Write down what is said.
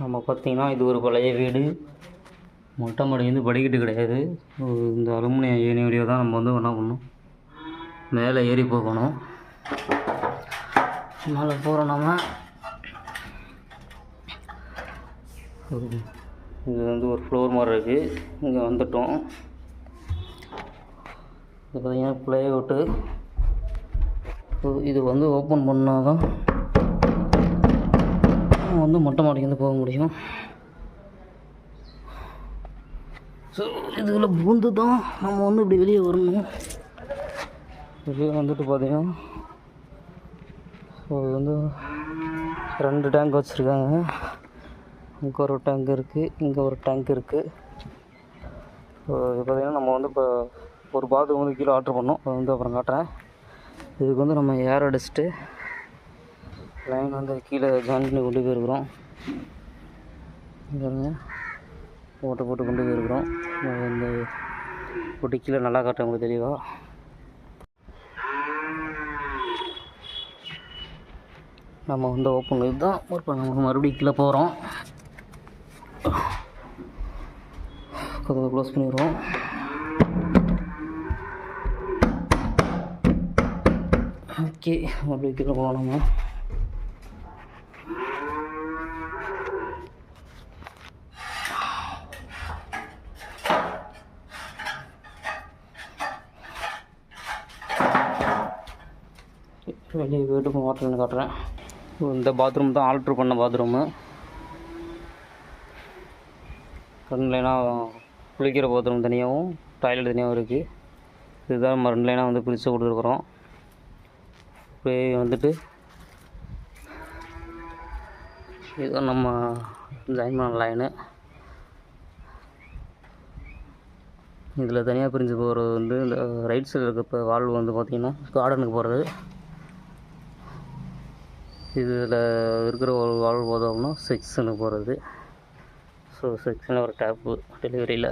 நம்ம பார்த்திங்கன்னா இது ஒரு பழைய வீடு. மொட்டை மாடி வந்து படிக்கட்டு கிடையாது. இந்த அலுமினியம் ஏணி வழியாக தான் நம்ம வந்து என்ன பண்ணணும், மேலே ஏறி போகணும். மேலே போகிறோம் நம்ம. இது வந்து ஒரு ஃப்ளோர் மாதிரி இருக்குது. இங்கே வந்துட்டோம். இது பார்த்திங்கன்னா ப்ளேஅவுட்டு. இது வந்து ஓப்பன் பண்ணால் தான் வந்து மொட்டை மாடிக்கு வந்து போக முடியும். ஸோ இதில் பூந்து தான் நம்ம வந்து இப்படி வெளியே வரணும். வெளியே வந்துட்டு பார்த்தீங்கன்னா ஸோ இது வந்து 2 டேங்க் வச்சுருக்காங்க. இங்கே ஒரு டேங்க் இருக்குது, இங்கே ஒரு டேங்க் இருக்குது. ஸோ இது பார்த்திங்கன்னா நம்ம வந்து இப்போ ஒரு பாத்ரூம் வந்து கீழே ஆர்டர் பண்ணோம். அதை வந்து அப்புறம் காட்டுறேன். இதுக்கு வந்து நம்ம ஏர் அடிச்சுட்டு லைன் வந்து கீழே ஜாயின் பண்ணி கொண்டு போயிருக்கிறோம். பாருங்க, போட்டு கொண்டு போயிருக்கிறோம். இந்த போட்டு கீழே நல்லா காட்டுறேன் உங்களுக்கு தெளிவாக. நம்ம வந்து ஓப்பன் இது தான். இப்போ நம்ம மறுபடியும் கீழே போகிறோம். கதவை க்ளோஸ் பண்ணிடுவோம். ஓகே, மறுபடியும் கீழே போகலாம் நம்ம. வெளியே போய்ட்டு வாட்டர்னு காட்டுறேன். இந்த பாத்ரூம் தான் ஆல்ட்ரு பண்ண பாத்ரூமு. 2 லைனாக குளிக்கிற பாத்ரூம் தனியாகவும் டாய்லெட் தனியாகவும் இருக்குது. இதுதான் நம்ம 2 லைனாக வந்து பிரித்து கொடுத்துருக்குறோம். அப்படியே வந்துட்டு இதுதான் நம்ம ஜாயின் பண்ண லைனு. இதில் தனியாக பிரிஞ்சு போகிறது வந்து இந்த ரைட் சைடில் இருக்க இப்போ வால்வு வந்து பார்த்திங்கன்னா கார்டனுக்கு போகிறது. இதில் இருக்கிற ஒரு வால்வு பார்த்தோம்னா செக்ஷனுக்கு போகிறது. ஸோ செக்ஷனில் ஒரு டேப்பு டெலிவரியில்